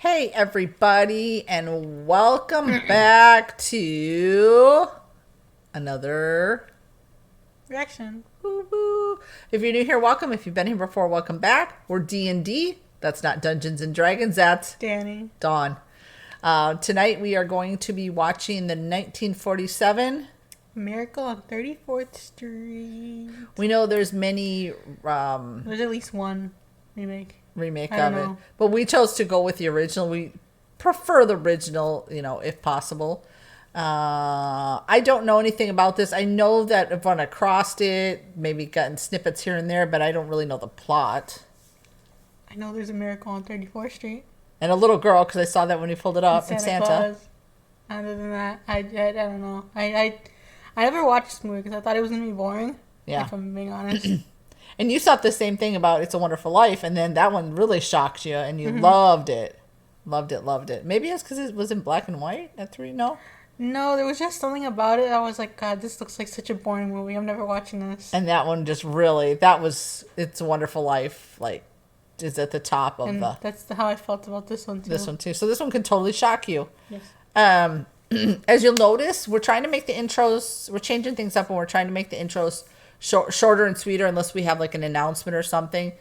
Hey everybody, and welcome back to another reaction. woo-woo. If you're new here, welcome. If you've been here before, welcome back. We're D&D. That's not Dungeons and Dragons. That's Danny. Dawn. Tonight we are going to be watching the 1947 Miracle on 34th Street. We know there's many There's at least one remake of it, but we chose to go with the original. We prefer the original, if possible. I don't know anything about this. I know that I've run across it, maybe gotten snippets here and there, but I don't really know the plot. I know there's a Miracle on 34th Street. And a little girl, because I saw that when you pulled it up. And Santa. Claus. Other than that, I don't know. I never watched this movie because I thought it was going to be boring. Yeah. If I'm being honest. And you thought the same thing about It's a Wonderful Life, and then that one really shocked you, and you loved it. Loved it. Maybe it's because it was in black and white at 3, no? No, there was just something about it. I was like, God, this looks like such a boring movie. I'm never watching this. And that one just really, It's a Wonderful Life, is at the top of the... That's how I felt about this one, too. This one, too. So this one can totally shock you. Yes. As you'll notice, we're trying to make the intros, we're changing things up, and we're trying to make the intros shorter and sweeter unless we have, an announcement or something.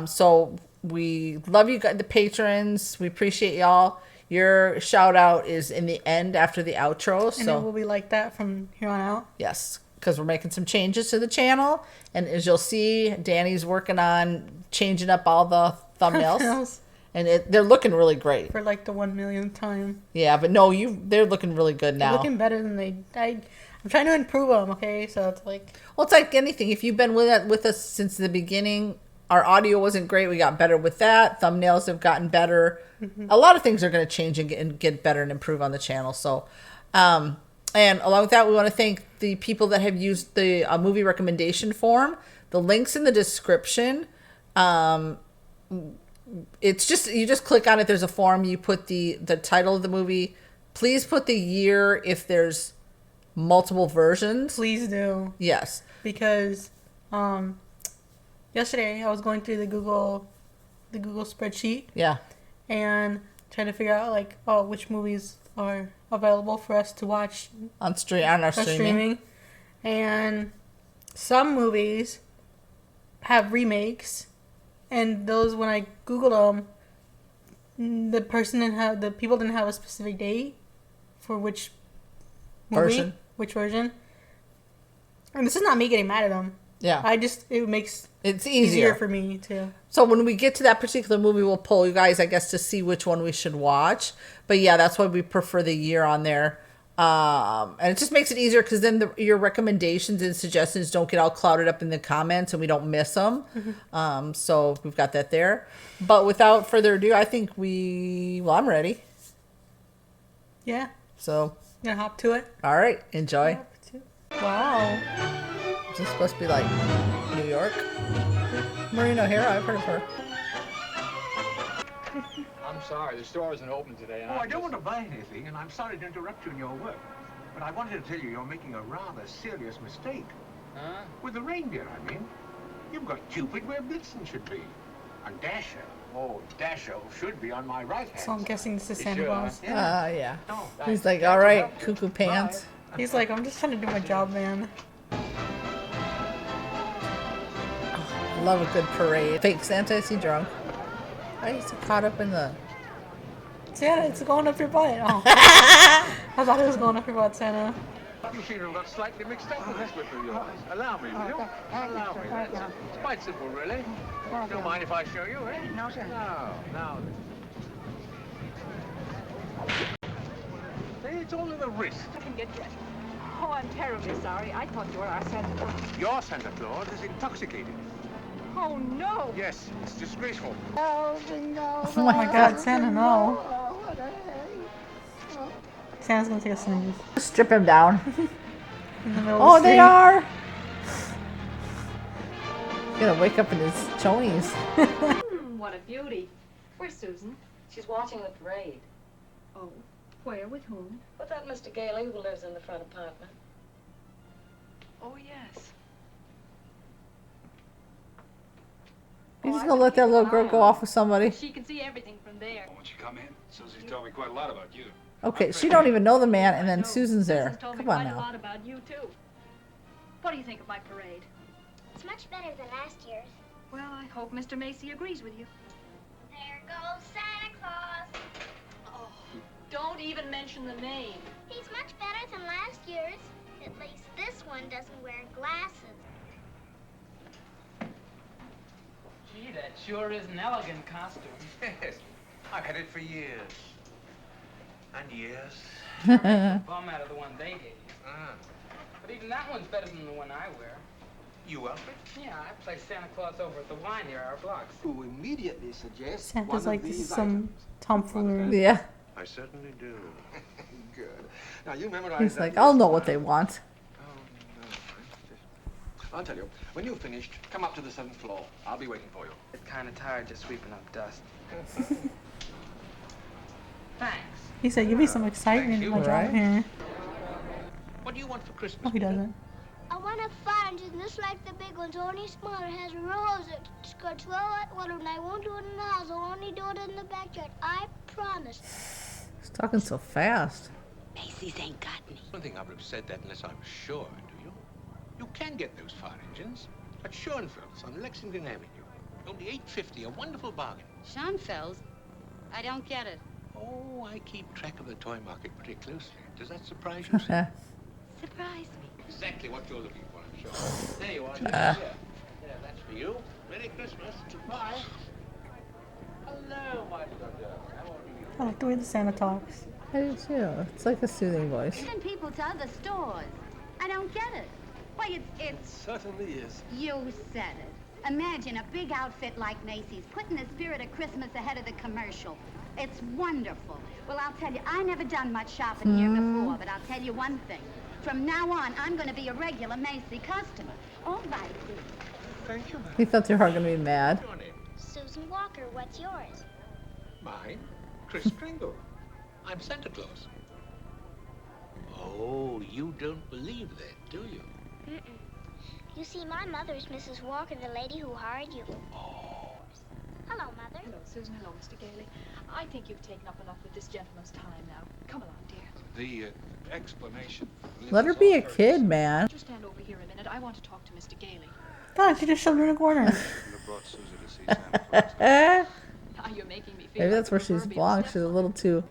So we love you guys, the patrons. We appreciate y'all. Your shout out is in the end after the outro. And it will be like that from here on out. Yes, because we're making some changes to the channel. And as you'll see, Danny's working on changing up all the thumbnails. And they're looking really great. For the 1 millionth time. Yeah, but no, they're looking really good now. They're looking better than I'm trying to improve them, okay? So it's Well, it's like anything. If you've been with us since the beginning, our audio wasn't great. We got better with that. Thumbnails have gotten better. A lot of things are going to change and get better and improve on the channel. So, and along with that, we want to thank the people that have used the movie recommendation form. The link's in the description. It's just, you just click on it. There's a form. You put the title of the movie. Please put the year if there's multiple versions. Please do. Yes. Because yesterday I was going through the Google spreadsheet. Yeah. And trying to figure out which movies are available for us to watch on our streaming. And some movies have remakes. And those, when I Googled them, the people didn't have a specific date for which movie, which version. And this is not me getting mad at them. Yeah. It makes it's easier for me too. So when we get to that particular movie, we'll poll you guys, I guess, to see which one we should watch. But yeah, that's why we prefer the year on there. And it just makes it easier because then your recommendations and suggestions don't get all clouded up in the comments and we don't miss them. So we've got that there. But without further ado, I think I'm ready. Yeah. So. Gonna hop to it. All right. Enjoy. Wow. Is this supposed to be like New York? Maureen O'Hara, I've heard of her. I'm sorry, the store isn't open today. I don't want to buy anything, and I'm sorry to interrupt you in your work. But I wanted to tell you you're making a rather serious mistake. Huh? With the reindeer, I mean. You've got Cupid where Blitzen should be. And Dasher. Oh, Dasher should be on my right hand. So I'm guessing this is Santa Claus. Yeah. No, He's like, all right, cuckoo pants. He's like, I'm just trying to do my job, man. I love a good parade. Fake Santa, is he drunk? Why is he caught up in the... Santa, it's going up your butt. Oh. I thought it was going up your butt, Santa. You seem to have got slightly mixed up with this whip of yours. Allow me, will you? Allow me. It's quite simple, really. Don't mind if I show you, eh? No, sir. Now. See, it's all in the wrist. I can get dressed. Oh, I'm terribly sorry. I thought you were our Santa Claus. Your Santa Claus is intoxicated. Oh, no. Yes, it's disgraceful. Oh my God, Santa, no. Santa's gonna take a sneeze. Strip him down. In the middle Oh, of the they street. are! He's gonna wake up in his chonies. What a beauty. Where's Susan? She's watching the parade. Oh, where? With whom? With that Mr. Gailey who lives in the front apartment. Oh, yes. You're just gonna let that little girl go off with somebody. She can see everything from there. Won't you come in? Susie's told me quite a lot about you. Okay, she don't even know the man, and then No, Susan's there. Susan's told me Come on quite a now. lot about you too. What do you think of my parade? It's much better than last year's. Well, I hope Mr. Macy agrees with you. There goes Santa Claus. Oh, don't even mention the name. He's much better than last year's. At least this one doesn't wear glasses. Gee, that sure is an elegant costume. Yes, I've had it for years. And years. Sure makes a bum out of the one they gave you. Ah, But even that one's better than the one I wear. you, Alfred? Yeah, I play Santa Claus over at the Y near our blocks. Who immediately suggests Santa's one like of these some tomfoolery. Yeah. I certainly do. Good. Now you memorize He's that like, list. I'll know what they want. Oh, no, fine. I'll tell you. When you've finished, come up to the 7th floor. I'll be waiting for you. Get kind of tired just sweeping up dust. Thanks. He said, "Give me some excitement in my job Right. here." What do you want for Christmas? Oh, he doesn't. I want a fountain just like the big ones, only smaller. It has a rose. It's got 12 at one, and I won't do it in the house. I'll only do it in the backyard. I promise. He's talking so fast. Macy's ain't got me. I don't think I would have said that unless I was sure, do you? You can get those fire engines at Schoenfeld's on Lexington Avenue. Only $8.50, a wonderful bargain. Schoenfels? I don't get it. Oh, I keep track of the toy market pretty closely. Does that surprise you, sir? Surprise me. Exactly what you're looking for, I'm sure. There you are. Yeah, that's for you. Merry Christmas. Goodbye. Hello, my daughter. How are you? I like the way the Santa talks. I do too. It's like a soothing voice. Send people to other stores. I don't get it. Why, it's... Certainly is. You said it. Imagine a big outfit like Macy's putting the spirit of Christmas ahead of the commercial. It's wonderful. Well, I'll tell you, I never done much shopping here before, but I'll tell you one thing. From now on, I'm going to be a regular Macy customer. All right, dear. Thank you, ma'am. He thought they were gonna be mad. Your name? Susan Walker, what's yours? Mine? Chris Kringle. I'm Santa Claus. Oh, you don't believe that, do you? You see, my mother's Mrs. Walker, the lady who hired you. Oh. Hello, Mother. Hello, Susan. Hello, Mr. Gailey. I think you've taken up enough with this gentleman's time now. Come along, dear. The explanation. Let her be a kid, man. Just stand over here a minute. I want to talk to Mr. Gailey. God, she just shoved her in a corner. Brought Susie to see Santa Claus. Now you're making me feel Maybe like that's where the she's proverbial belongs. She's a stepmother. little too.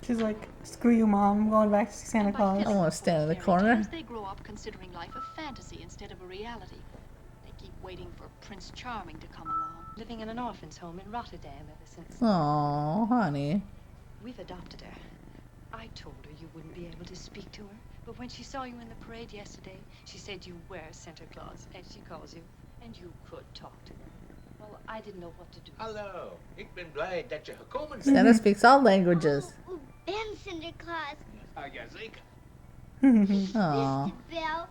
She's like, "Screw you, Mom. I'm going back to see Santa And by Claus." I filling wanna the stand in the fairy corner. tales, They grow up considering life a fantasy instead of a reality. They keep waiting for Prince Charming to come along. Living in an orphan's home in Rotterdam ever since. Oh, honey. We've adopted her. I told her you wouldn't be able to speak to her, but when she saw you in the parade yesterday, she said you were Santa Claus, as she calls you, and you could talk to her. Well, I didn't know what to do. Hello. Ik ben blij dat je gekomen bent. Santa speaks all languages. Oh, Ben Santa Claus. Ah, ja, zeker. Aw. Wist je wel?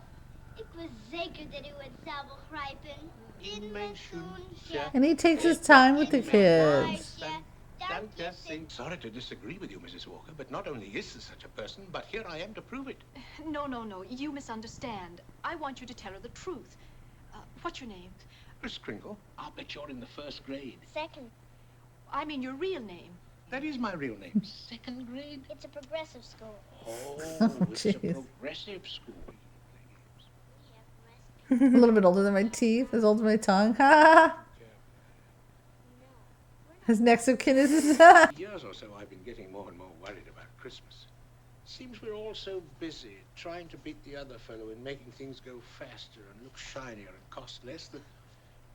Ik was zeker dat u het zou begrijpen. In mijn schoentje. And he takes his time with the kids. Dank je, Sint. Sorry to disagree with you, Mrs. Walker, but not only is there such a person, but here I am to prove it. No, no, no. You misunderstand. I want you to tell her the truth. What's your name? Chris Kringle, I'll bet you're in the first grade. Second, I mean your real name. That is my real name. Second grade? it's a progressive school. Oh, it's a jeez. progressive school. A little bit older than my teeth, as old as my tongue. Ha! His next of kin is his. Years or so, I've been getting more and more worried about Christmas. Seems we're all so busy trying to beat the other fellow in making things go faster and look shinier and cost less that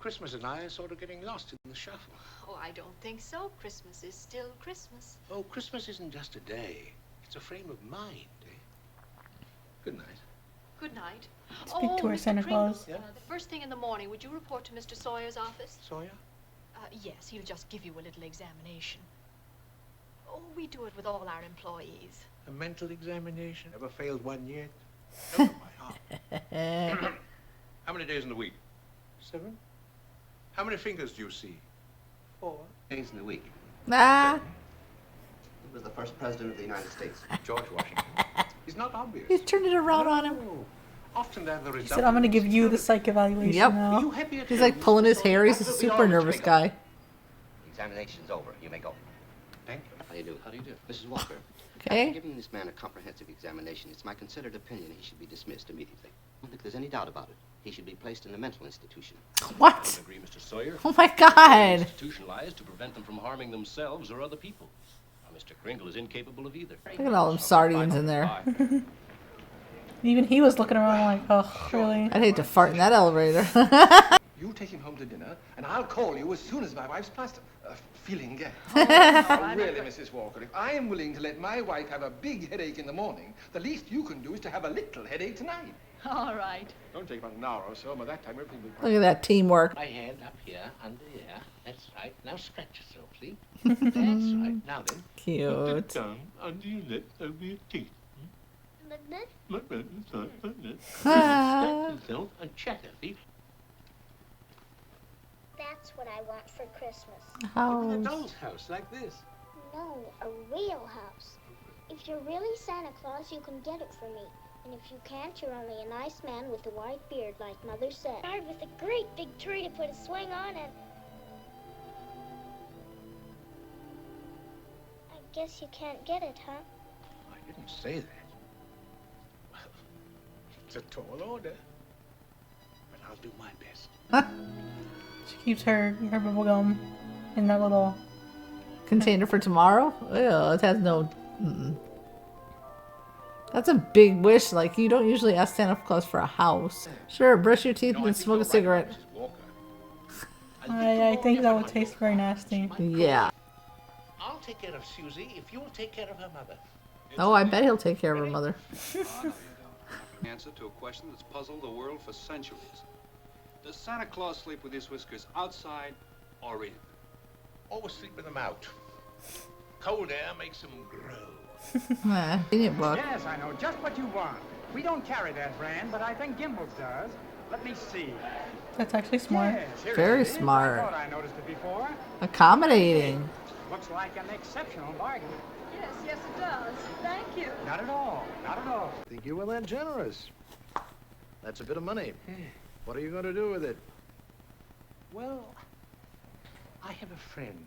Christmas and I are sort of getting lost in the shuffle. Oh, I don't think so. Christmas is still Christmas. Oh, Christmas isn't just a day. It's a frame of mind, eh? Good night. Good night. Speak to her, Mr. Santa Kringle, Claus. Yeah? the first thing in the morning, would you report to Mr. Sawyer's office? Sawyer? Yes, he'll just give you a little examination. Oh, we do it with all our employees. A mental examination? Never failed one yet? Open my heart. How many days in the week? 7. How many fingers do you see? 4. Days in the week. Ah, He was the first president of the United States. George Washington. He's not obvious. he's turned it around on him. No. Often they're the He result said, I'm going to of give you the stupid- psych evaluation Yep. now. Are you happy at He's home, like pulling his Mr. hair. He's a Sawyer? super nervous guy. Examination's over. You may go. Thank you. How do you do? How do you do? Mrs. Walker. Okay. After giving this man a comprehensive examination, it's my considered opinion he should be dismissed immediately. I don't think there's any doubt about it. He should be placed in a mental institution. What? Agree, Mr. Sawyer? Oh my God. Institutionalized to prevent them from harming themselves or other people. Now, Mr. Kringle is incapable of either. Look at all them sardines in there. Even he was looking around like, oh, really? I'd hate to fart in that elevator. You take him home to dinner, and I'll call you as soon as my wife's past feeling gay. Oh, Really, Mrs. Walker, if I am willing to let my wife have a big headache in the morning, the least you can do is to have a little headache tonight. All right. Don't take about an hour or so, by that time everything will be Look at that teamwork. My hand up here, under here. That's right. Now scratch yourself, see? That's right. Now then. Cute. Tongue under your lip, over your teeth. Like this? Like that, that's right, like that. Ah. Scratch yourself and chatter, see? That's what I want for Christmas. House. A doll's house like this. No, a real house. If you're really Santa Claus, you can get it for me. And if you can't, you're only a nice man with a white beard, like Mother said. Yard with a great big tree to put a swing on and... I guess you can't get it, huh? I didn't say that. Well, it's a tall order. But I'll do my best. She keeps her bubble gum in that little... Container for tomorrow? Ew, it has no... Mm-mm. That's a big wish. Like, you don't usually ask Santa Claus for a house. Sure, brush your teeth and smoke a cigarette. I think that would taste very nasty. Yeah. I'll take care of Susie if you'll take care of her mother. Oh, I bet he'll take care of her mother. Answer to a question that's puzzled the world for centuries. Does Santa Claus sleep with his whiskers outside or in? Always sleep with them out. Cold air makes them grow. Convenient book. Yes, I know just what you want. We don't carry that brand, but I think Gimbel's does. Let me see. That's actually smart. Yes, here Very it is. smart. I thought I noticed it before. Accommodating. Looks like an exceptional bargain. Yes, yes, it does. Thank you. Not at all. Not at all. I think you were that generous. That's a bit of money. What are you going to do with it? Well, I have a friend,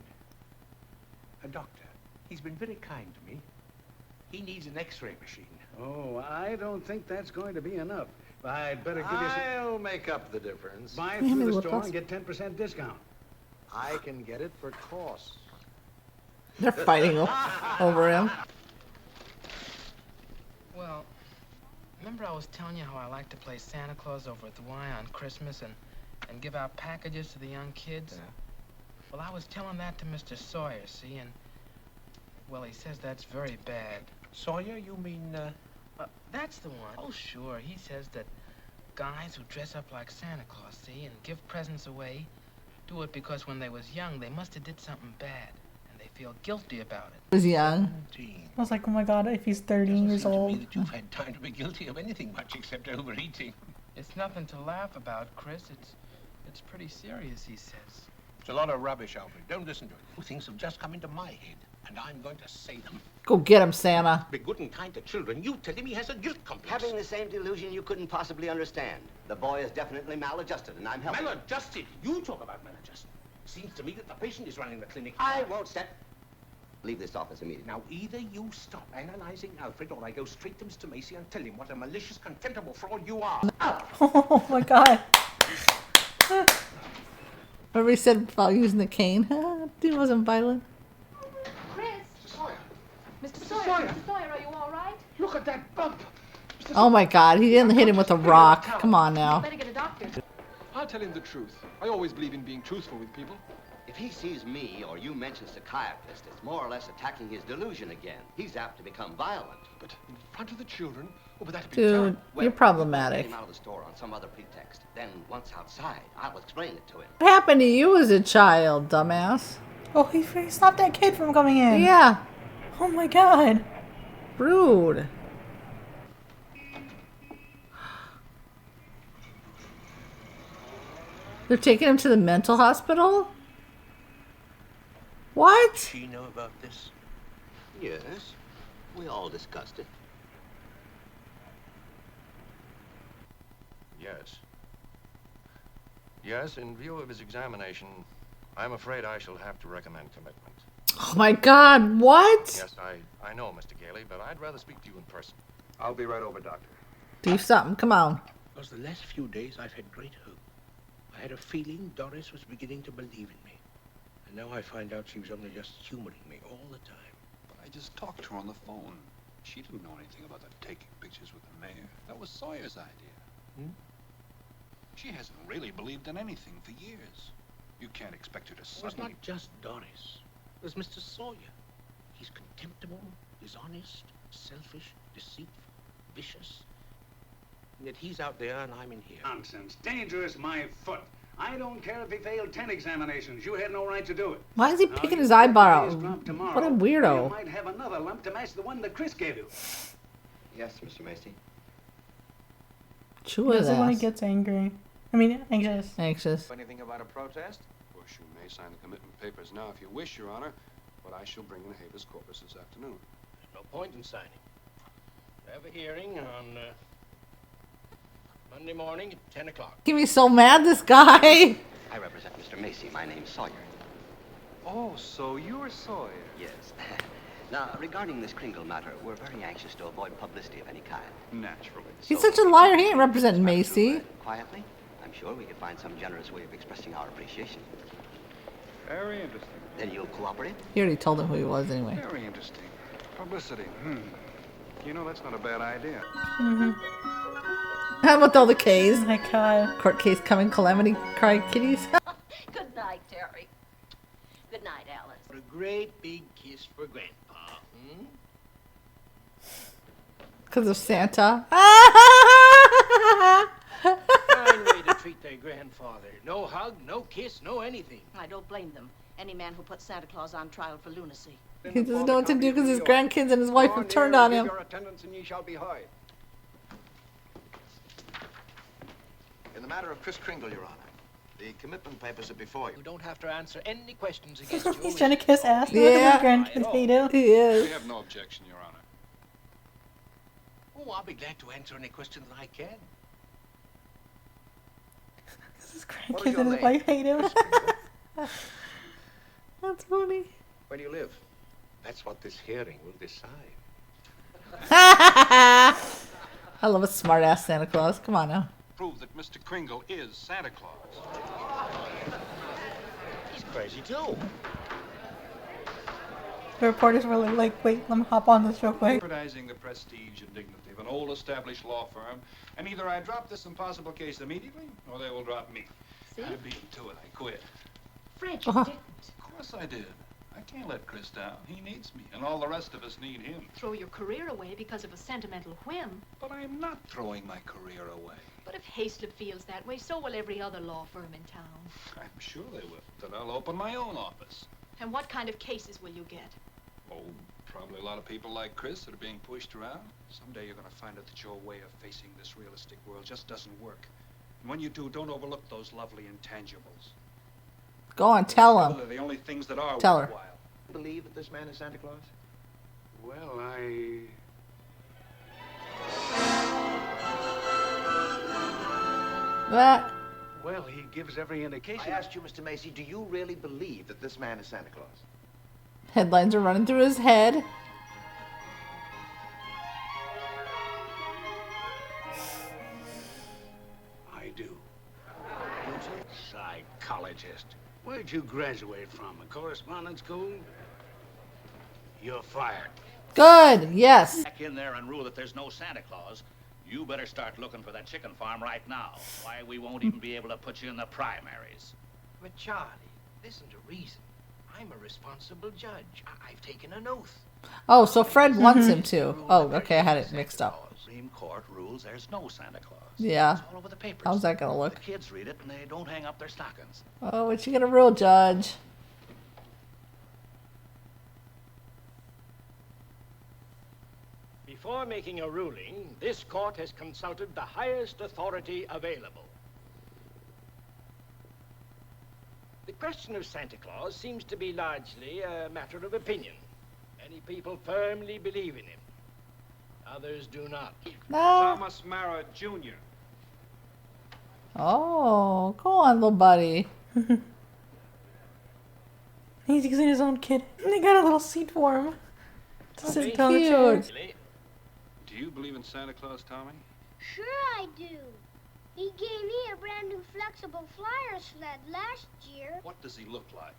a doctor. He's been very kind to me. He needs an X-ray machine. Oh, I don't think that's going to be enough. I'd better give you some... I'll make up the difference. Buy it Yeah, through maybe the we'll store cost- and get 10% discount. I can get it for costs. They're fighting over him. Well, remember I was telling you how I like to play Santa Claus over at the Y on Christmas and give out packages to the young kids? Yeah. Well, I was telling that to Mr. Sawyer, see, and... Well, he says that's very bad. Sawyer, you mean, That's the one. Oh, sure. He says that guys who dress up like Santa Claus, see, and give presents away, do it because when they was young, they must have did something bad, and they feel guilty about it. He was young. I was like, oh my god, if he's 13 years to me old. that you've had time to be guilty of anything much except overeating. It's nothing to laugh about, Chris. It's pretty serious, he says. It's a lot of rubbish, Alfred. Don't listen to it. Things have just come into my head, and I'm going to say them. Go get him, Santa. Be good and kind to children. You tell him he has a guilt complex. Having the same delusion you couldn't possibly understand. The boy is definitely maladjusted, and I'm helping. Maladjusted? You talk about maladjustment. Seems to me that the patient is running the clinic. I won't step. Leave this office immediately. Now, either you stop analyzing Alfred, or I go straight to Mr. Macy and tell him what a malicious, contemptible fraud you are. Oh my god. Remember he said about using the cane? Dude wasn't violent. Chris! Sawyer! Mr. Sawyer! Mr. Sawyer, are you all right? Look at that bump! Oh my god, he didn't hit him with a rock. Come on now. Better get a doctor. I'll tell him the truth. I always believe in being truthful with people. If he sees me or you mention psychiatrist, it's more or less attacking his delusion again. He's apt to become violent. But in front of the children, oh, but that'd be Dude, terrible. you're problematic. Get him out of the store on some other pretext. Then, once outside, I'll explain it to him. What happened to you as a child, dumbass? Oh, he stopped that kid from coming in. Yeah. Oh my god. Rude. They're taking him to the mental hospital? What? Does she know about this? Yes, we all discussed it. Yes. Yes, in view of his examination, I'm afraid I shall have to recommend commitment. Oh my God, what? Yes, I know, Mr. Gailey, but I'd rather speak to you in person. I'll be right over, Doctor. Do something, come on. Because the last few days I've had great hope. I had a feeling Doris was beginning to believe in me. And now I find out she was only just humoring me all the time. But I just talked to her on the phone. She didn't know anything about that taking pictures with the mayor. That was Sawyer's idea. She hasn't really believed in anything for years. You can't expect her to It was suddenly... not just Doris. It was Mr. Sawyer. He's contemptible, dishonest, selfish, deceitful, vicious. And yet he's out there and I'm in here. Nonsense. Dangerous, my foot. I don't care if he failed 10 examinations. You had no right to do it. Why is he Now, picking you his get eyebrow the out? lump tomorrow, What a You weirdo. might have another lump to match the one that Chris gave you. Yes, Mr. Macy. Chew He his doesn't when he ass. gets angry. I mean, anxious. Anxious. Anything about a protest? Of course, you may sign the commitment papers now if you wish, Your Honor, but I shall bring in habeas corpus this afternoon. No point in signing. Have a hearing on Monday morning at 10 o'clock. Get me so mad, this guy. I represent Mr. Macy. My name's Sawyer. Oh, so you're Sawyer? Yes. Now, regarding this Kringle matter, we're very anxious to avoid publicity of any kind. Naturally. He's such a liar. He ain't representing Macy. Quietly, I'm sure we could find some generous way of expressing our appreciation. Very interesting. Then you'll cooperate? He already told him who he was anyway. Very interesting. Publicity. You know, that's not a bad idea. How about all the K's? Oh my God. Court case coming, calamity, cry kitties. Good night, Terry. Good night, Alice. A great big kiss for Grandpa. Because of Santa. Fine way to treat their grandfather. No hug, no kiss, no anything. I don't blame them. Any man who puts Santa Claus on trial for lunacy. He doesn't know what to do because his grandkids and his wife have turned on him. Your attendance and ye shall be heard. In the matter of Chris Kringle, Your Honor, the commitment papers are before you. You don't have to answer any questions against you. He's trying to kiss ass. Yeah. His grandkids hate him. He is. We have no objection, Your Honor. Oh, I'll be glad to answer any question that I can. His What is grandkids your and his name? wife hate him. That's funny. Where do you live? That's what this hearing will decide. I love a smart ass Santa Claus. Come on now. Prove that Mr. Kringle is Santa Claus. He's crazy, too. The reporters were like, wait, let me hop on this real quick. Jeopardizing the prestige and dignity of an old established law firm, and either I drop this impossible case immediately, or they will drop me. See? I beat to it. I quit. Fred, you didn't. Of course I did. I can't let Chris down. He needs me, and all the rest of us need him. Throw your career away because of a sentimental whim. But I'm not throwing my career away. But if Hayslip feels that way, so will every other law firm in town. I'm sure they will. Then I'll open my own office. And what kind of cases will you get? Oh, probably a lot of people like Chris that are being pushed around. Someday you're going to find out that your way of facing this realistic world just doesn't work. And when you do, don't overlook those lovely intangibles. Go on, tell him. They're the only things that are Tell her. worthwhile. Believe that this man is Santa Claus? Well, I... What? Well, he gives every indication. I asked you, Mr. Macy, do you really believe that this man is Santa Claus? Headlines are running through his head. I do. Psychologist. Where'd you graduate from? A correspondence school? You're fired. Good. Yes. Back in there and rule that there's no Santa Claus. You better start looking for that chicken farm right now. Why, we won't even be able to put you in the primaries. But Charlie, listen to reason. I'm a responsible judge. I've taken an oath. Oh, so Fred wants him to. Oh, okay. I had it mixed up. Supreme Court rules there's no Santa Claus. Yeah. It's all over the papers. How's that gonna look? The kids read it and they don't hang up their stockings. Oh, what you gonna rule, Judge? Before making a ruling, this court has consulted the highest authority available. The question of Santa Claus seems to be largely a matter of opinion. Many people firmly believe in him. Others do not. No. Thomas Mara Jr. Oh, go on, little buddy. He's using his own kid. They got a little seat for him to sit down the chair. Do you believe in Santa Claus, Tommy? Sure I do. He gave me a brand new flexible flyer sled last year. What does he look like?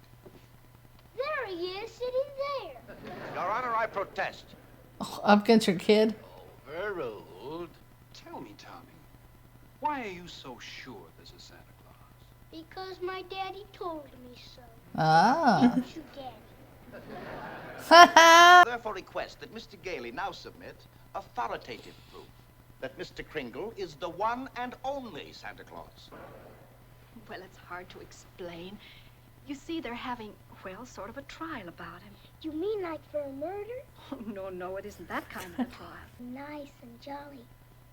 There he is, sitting there. Your Honor, I protest. Oh, up against your kid. Overruled. Tell me, Tommy, why are you so sure there's a Santa Claus? Because my daddy told me so. Ah. Don't you, Daddy? Therefore request that Mr. Gailey now submit authoritative proof that Mr. Kringle is the one and only Santa Claus. Well, it's hard to explain. You see, they're having, well, sort of a trial about him. You mean like for a murder? Oh, no, no, it isn't that kind of a trial. Nice and jolly.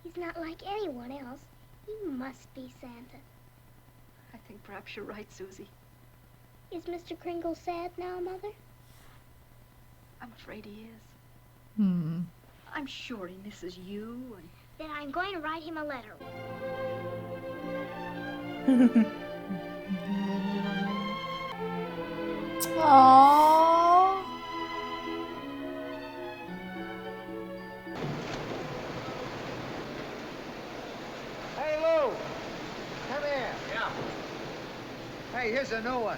He's not like anyone else. He must be Santa. I think perhaps you're right, Susie. Is Mr. Kringle sad now, Mother? I'm afraid he is. Hmm. I'm sure he misses you and... Then I'm going to write him a letter. Aww. Hey, Lou! Come here. Yeah. Hey, here's a new one.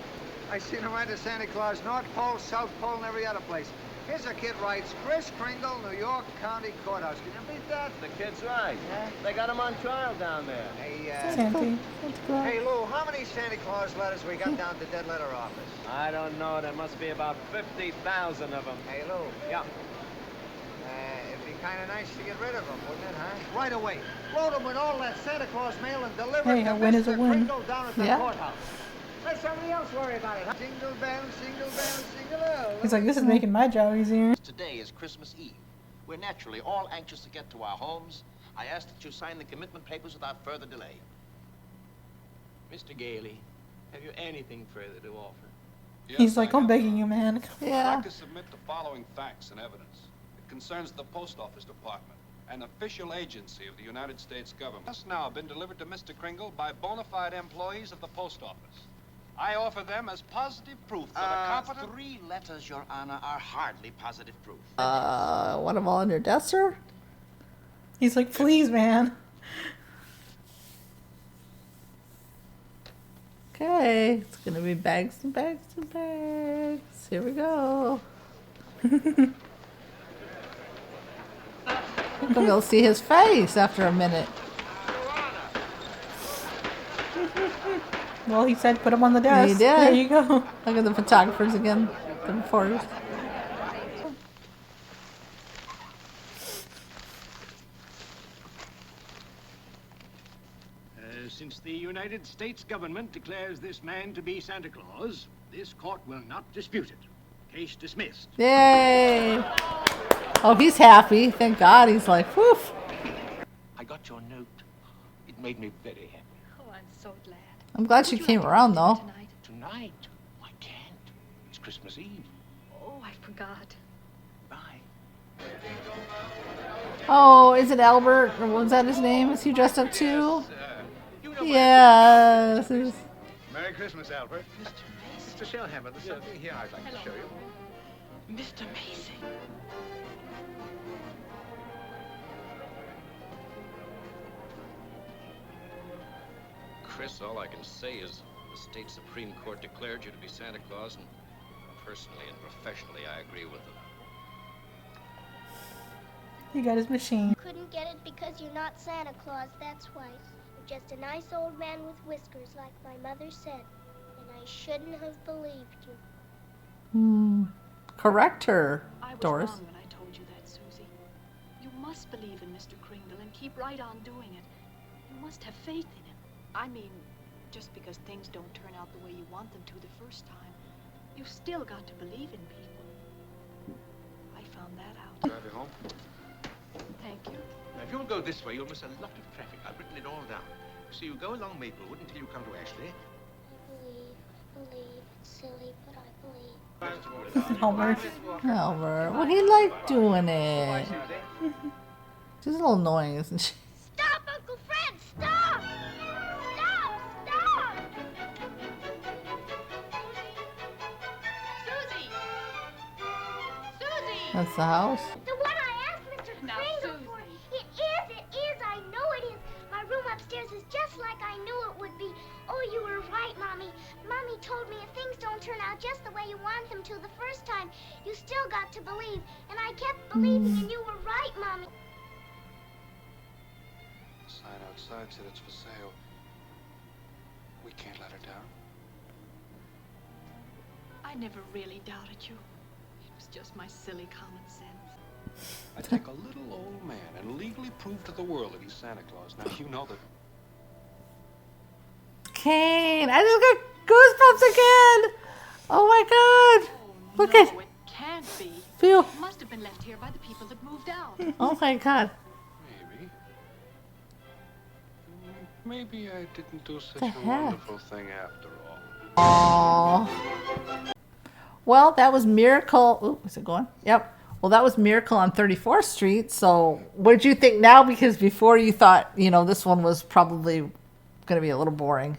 I seen him write to Santa Claus, North Pole, South Pole, and every other place. Here's a kid writes, Chris Kringle, New York County Courthouse. Can you beat that? The kid's right. Yeah. They got him on trial down there. Hey, Santa. Hey, Lou, how many Santa Claus letters we got down at the dead letter office? I don't know. There must be about 50,000 of them. Hey, Lou. Yeah. It'd be kind of nice to get rid of them, wouldn't it, huh? Right away. Load them with all that Santa Claus mail and deliver it Hey, to a win is a Mr. win. Kringle down at the Yeah. courthouse. Let somebody else worry about it, huh? Jingle bells, jingle bells, jingle all. He's like, this is making my job easier. Today is Christmas Eve. We're naturally all anxious to get to our homes. I ask that you sign the commitment papers without further delay. Mr. Gailey, have you anything further to offer? He's like, I'm begging you, man. I'd like to submit the following facts and evidence. It concerns the Post Office Department, an official agency of the United States government. Just now been delivered to Mr. Kringle by bona fide employees of the Post Office. I offer them as positive proof that a competent... 3 letters, Your Honor, are hardly positive proof. Want them all on your desk, sir? He's like, please, man. Okay, it's gonna be bags and bags and bags. Here we go. You'll see his face after a minute. Well, he said put him on the desk. He did. There you go. Look at the photographers again. The reporters. Since the United States government declares this man to be Santa Claus, this court will not dispute it. Case dismissed. Yay! Oh, he's happy. Thank God. He's like, woof. I got your note. It made me very happy. Oh, I'm so glad. I'm glad she came around, though. Tonight? I can't. It's Christmas Eve. Oh, I forgot. Bye. Oh, is it Albert? Or was that his name? Is he dressed up too? Yes. Merry Christmas, Albert. Mr. Shellhammer, there's something here I'd like to show you. Mr. Macy. Chris, all I can say is the state Supreme Court declared you to be Santa Claus, and personally and professionally, I agree with them. He got his machine. Couldn't get it because you're not Santa Claus, that's why. You're just a nice old man with whiskers, like my mother said. And I shouldn't have believed you. Hmm. Correct her, I was Doris. wrong when I told you that, Susie. You must believe in Mr. Kringle and keep right on doing it. You must have faith in him. I mean, just because things don't turn out the way you want them to the first time, you've still got to believe in people. I found that out. Drive you home? Thank you. Now, if you'll go this way, you'll miss a lot of traffic. I've written it all down. So you go along Maplewood until you come to Ashley. I believe. It's silly, but I believe. Albert. Albert. Well, he liked doing it. She's a little annoying, isn't she? Stop, Uncle Fred! Stop! Stop! That's the house. The one I asked Mr. Kringle for. It is. I know it is. My room upstairs is just like I knew it would be. Oh, you were right, Mommy. Mommy told me if things don't turn out just the way you want them to the first time, you still got to believe. And I kept believing, and you were right, Mommy. The sign outside said it's for sale. We can't let her down. I never really doubted you. It was just my silly common sense. I take a little old man and legally prove to the world that he's Santa Claus. Now, you know that. Kane, I just got goosebumps again. Oh my god. Look at. It can't be. Phew. It must have been left here by the people that moved out. Oh my god. Maybe. Maybe I didn't do such The a heck? wonderful thing after all. Aww. Well, that was Miracle. Ooh, is it going? Yep. Well, that was Miracle on 34th Street. So, what did you think now? Because before you thought, this one was probably going to be a little boring.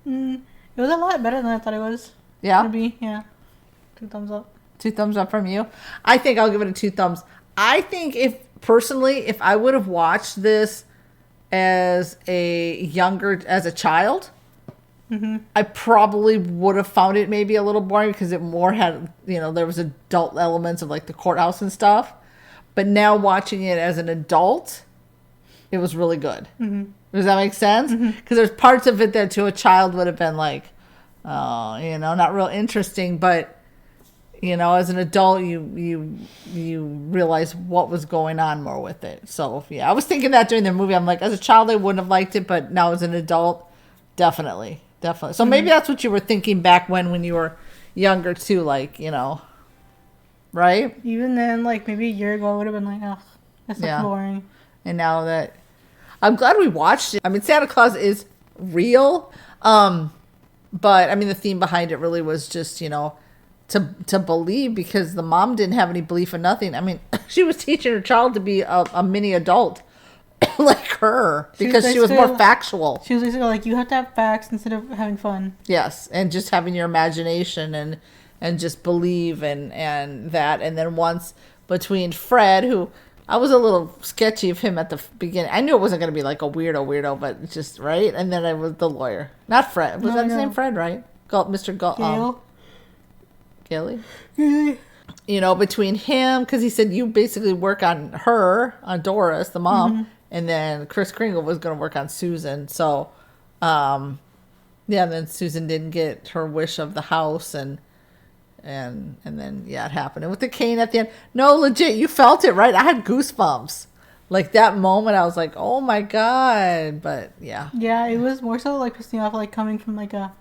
It was a lot better than I thought it was. Yeah? Gonna be, yeah. 2 thumbs up. 2 thumbs up from you. I think I'll give it a 2 thumbs. I think if I would have watched this as a child, I probably would have found it maybe a little boring because it more had, there was adult elements of like the courthouse and stuff. But now watching it as an adult, it was really good. Does that make sense? Because there's parts of it that to a child would have been like, not real interesting. But, as an adult, you realize what was going on more with it. So, yeah, I was thinking that during the movie. I'm like, as a child, I wouldn't have liked it. But now as an adult, definitely. So maybe that's what you were thinking back when you were younger too, like, right? Even then, like maybe a year ago, I would have been like, oh, that's so boring. And now that I'm glad we watched it. I mean, Santa Claus is real. But I mean, the theme behind it really was just, to believe, because the mom didn't have any belief in nothing. I mean, she was teaching her child to be a mini adult. Like her, because she was more factual. She was basically like, you have to have facts instead of having fun. Yes, and just having your imagination and just believe and that. And then once between Fred, who I was a little sketchy of him at the beginning. I knew it wasn't going to be like a weirdo, but it's just right. And then I was the lawyer, not Fred. Was that his name, Fred? Right? Mr. Gale. Gilly. Between him, because he said you basically work on her, on Doris, the mom. And then Kris Kringle was going to work on Susan. So, and then Susan didn't get her wish of the house. And then, it happened. And with the cane at the end. No, legit, you felt it, right? I had goosebumps. Like, that moment, I was like, oh, my God. But, yeah. Yeah, it was more so, like, pissing off, like, coming from, like, a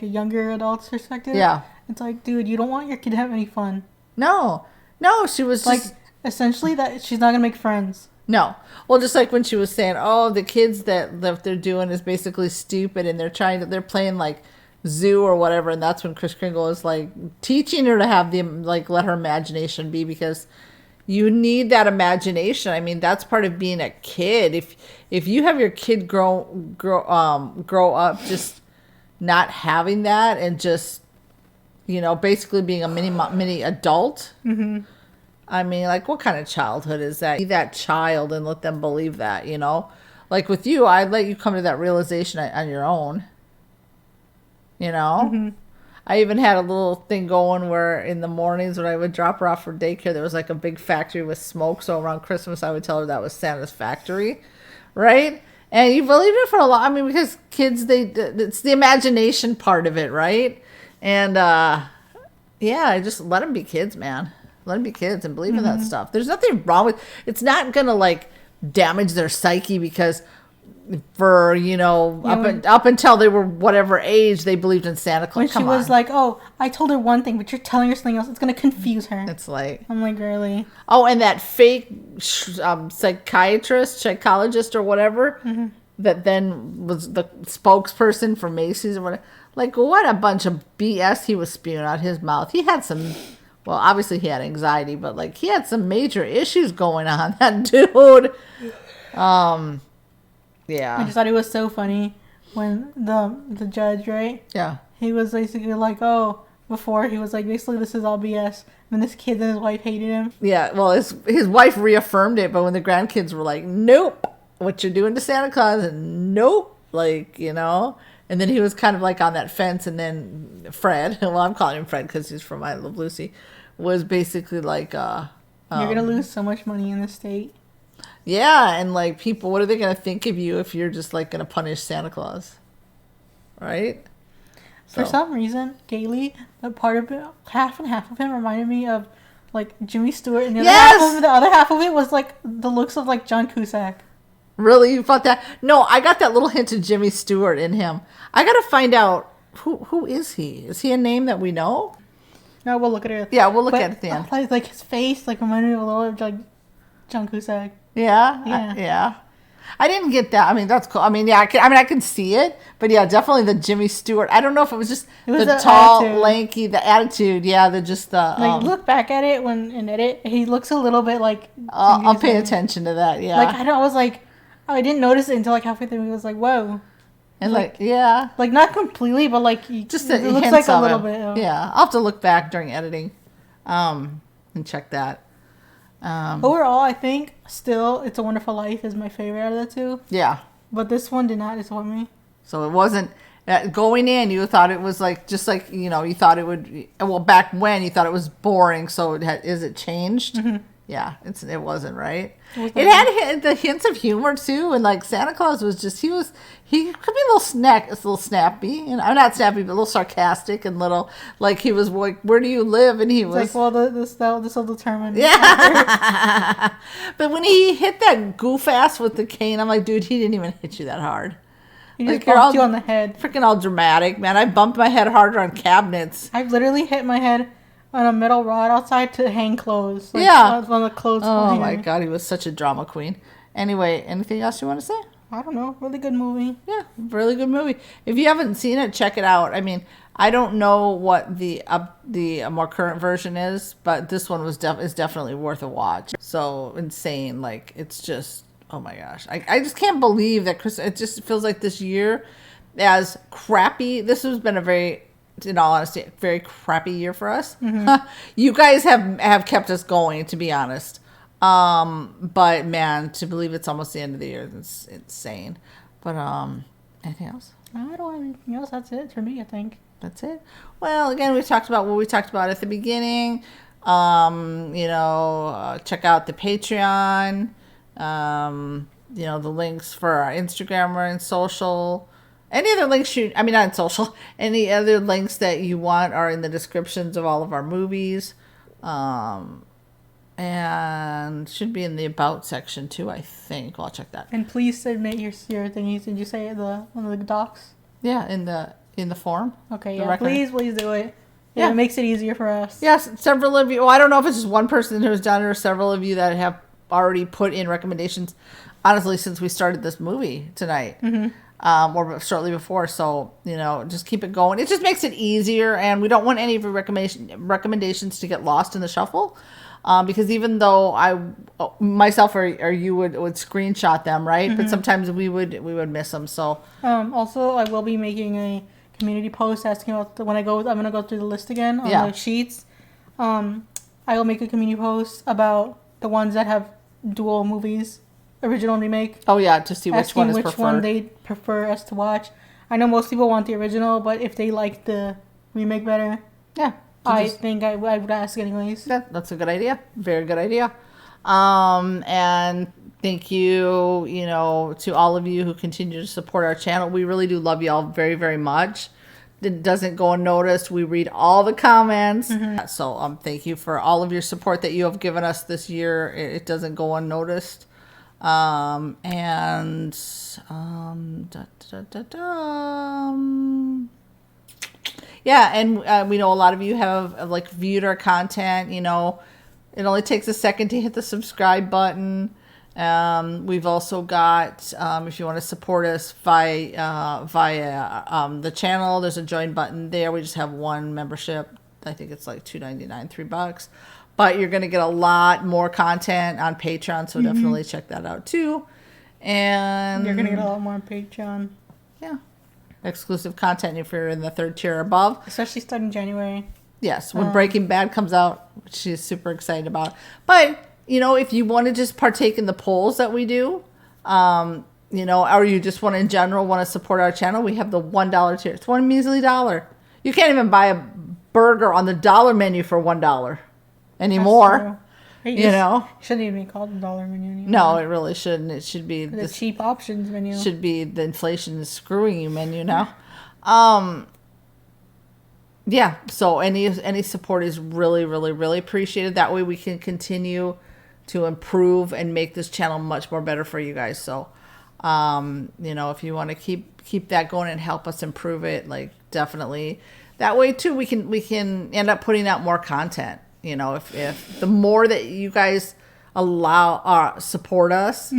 younger adult's perspective. Yeah. It's like, dude, you don't want your kid to have any fun. No, she was like, just... essentially, that she's not going to make friends. No. Well, just like when she was saying, oh, the kids that they're doing is basically stupid and they're playing like zoo or whatever. And that's when Kris Kringle is like teaching her to have let her imagination be, because you need that imagination. I mean, that's part of being a kid. If you have your kid grow up just not having that and just, basically being a mini adult. I mean, like, what kind of childhood is that? Be that child and let them believe that, Like with you, I'd let you come to that realization on your own, I even had a little thing going where in the mornings when I would drop her off for daycare, there was like a big factory with smoke. So around Christmas, I would tell her that was Santa's factory, right? And you believed it for a lot. I mean, because kids, it's the imagination part of it, right? And, I just let them be kids, man. Let them be kids and believe in that stuff. There's nothing wrong with it's not gonna like damage their psyche because for up until they were whatever age they believed in Santa Claus. When she was like, oh, I told her one thing, but you're telling her something else, it's gonna confuse her. It's like, I'm like, really? Oh, and that fake psychologist or whatever that then was the spokesperson for Macy's or whatever. Like, what a bunch of BS he was spewing out his mouth. He had some. Well, obviously he had anxiety, but like he had some major issues going on, that dude. Yeah. I just thought it was so funny when the judge, right? Yeah. He was basically like, oh, before. He was like, basically, this is all BS. And this kid and his wife hated him. Yeah, well, his wife reaffirmed it, but when the grandkids were like, nope, what you're doing to Santa Claus, and nope, like, you know. And then he was kind of like on that fence, and then Fred, well, I'm calling him Fred because he's from I Love Lucy, was basically like, you're going to lose so much money in this state. Yeah, and like people, what are they going to think of you if you're just like going to punish Santa Claus? Right? For some reason, Gailey, the part of it, half and half of him reminded me of like Jimmy Stewart, and the other half of it was like the looks of like John Cusack. Really? You thought that? No, I got that little hint of Jimmy Stewart in him. I got to find out who is he? Is he a name that we know? No, we'll look at it. Yeah, we'll look at it at the end. Like his face, like reminded me a little of like John Cusack. Yeah, yeah. I didn't get that. I mean, that's cool. I mean, yeah, I can see it, but yeah, definitely the Jimmy Stewart. I don't know if it was just the tall, attitude. Lanky, the attitude. Yeah, like look back at it when in edit, he looks a little bit like. I'll pay attention to that. Yeah, like I was like, I didn't notice it until like halfway through. He was like, whoa. And yeah, like not completely, but like just it looks like a little him. bit. Yeah, I'll have to look back during editing, and check that. Overall, I think still "It's a Wonderful Life" is my favorite out of the two. Yeah, but this one did not disappoint me. So it wasn't going in. You thought it was like just like you thought it would. Well, back when you thought it was boring. So is it changed? Mm-hmm. Yeah, it wasn't right. It had the hints of humor too, and like Santa Claus was just he could be a little snappy, and I'm not snappy, but a little sarcastic and little like he was like, "Where do you live?" And he was like, "Well, this will determine." Yeah, but when he hit that goof ass with the cane, I'm like, dude, he didn't even hit you that hard. He just bumped you on the head. Freaking all dramatic, man! I bumped my head harder on cabinets. I've literally hit my head on a metal rod outside to hang clothes. Like, yeah. On the clothes. Oh my God, he was such a drama queen. Anyway, anything else you want to say? I don't know. Really good movie. Yeah, really good movie. If you haven't seen it, check it out. I mean, I don't know what the more current version is, but this one is definitely worth a watch. So insane. Like, it's just, oh my gosh. I just can't believe that it just feels like this year, as crappy, this has been a very, in all honesty, very crappy year for us. Mm-hmm. You guys have kept us going, to be honest. But man, to believe it's almost the end of the year, it's insane. But anything else? I don't have anything else. That's it for me, I think. That's it. Well, again, we talked about what we talked about at the beginning. Check out the Patreon. The links for our Instagram or in social. Any other links not in social. Any other links that you want are in the descriptions of all of our movies. And should be in the about section too, I think. Well, I'll check that. And please submit your thingies. Did you say one of the docs? Yeah, in the form. Okay, yeah. Please do it. Yeah, it makes it easier for us. Yes, several of you. Well, I don't know if it's just one person who's done it or several of you that have already put in recommendations. Honestly, since we started this movie tonight. Mm-hmm. Or shortly before, so just keep it going. It just makes it easier, and we don't want any of your recommendations to get lost in the shuffle, because even though I myself or you would screenshot them, right? Mm-hmm. But sometimes we would miss them. So also, I will be making a community post asking about I'm gonna go through the list again on the sheets. I will make a community post about the ones that have dual movies. Original and remake. Oh yeah, to see which one is preferred. Which one they prefer us to watch. I know most people want the original, but if they like the remake better, I think I would ask anyways. That's a good idea. Very good idea. And thank you, to all of you who continue to support our channel. We really do love you all very, very much. It doesn't go unnoticed. We read all the comments. Mm-hmm. So thank you for all of your support that you have given us this year. It doesn't go unnoticed. Yeah, and we know a lot of you have viewed our content. It only takes a second to hit the subscribe button. We've also got, if you want to support us via the channel, there's a join button there. We just have one membership. I think it's like $2.99, $3. But you're going to get a lot more content on Patreon, so definitely check that out too. And you're going to get a lot more on Patreon. Yeah. Exclusive content if you're in the 3rd tier or above. Especially starting January. Yes, when Breaking Bad comes out, which she's super excited about. But, if you want to just partake in the polls that we do, or you just want to, in general, want to support our channel, we have the $1 tier. It's one measly $1. You can't even buy a burger on the dollar menu for $1 anymore. Shouldn't even be called the dollar menu anymore. No, it really shouldn't. It should be the cheap options menu. Should be the inflation is screwing you menu now. Yeah, so any support is really, really, really appreciated. That way we can continue to improve and make this channel much more better for you guys. So, if you want to keep that going and help us improve it, like, definitely. That way too, we can end up putting out more content. If the more that you guys support us,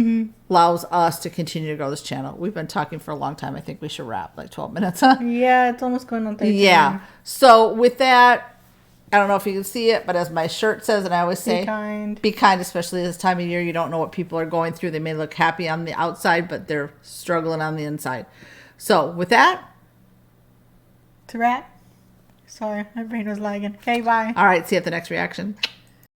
allows us to continue to grow this channel. We've been talking for a long time. I think we should wrap, like 12 minutes. Huh? Yeah, it's almost going on 13. Yeah. So with that, I don't know if you can see it, but as my shirt says, and I always say, be kind, especially this time of year. You don't know what people are going through. They may look happy on the outside, but they're struggling on the inside. So with that, it's a wrap. Sorry, my brain was lagging. Okay, bye. All right, see you at the next reaction.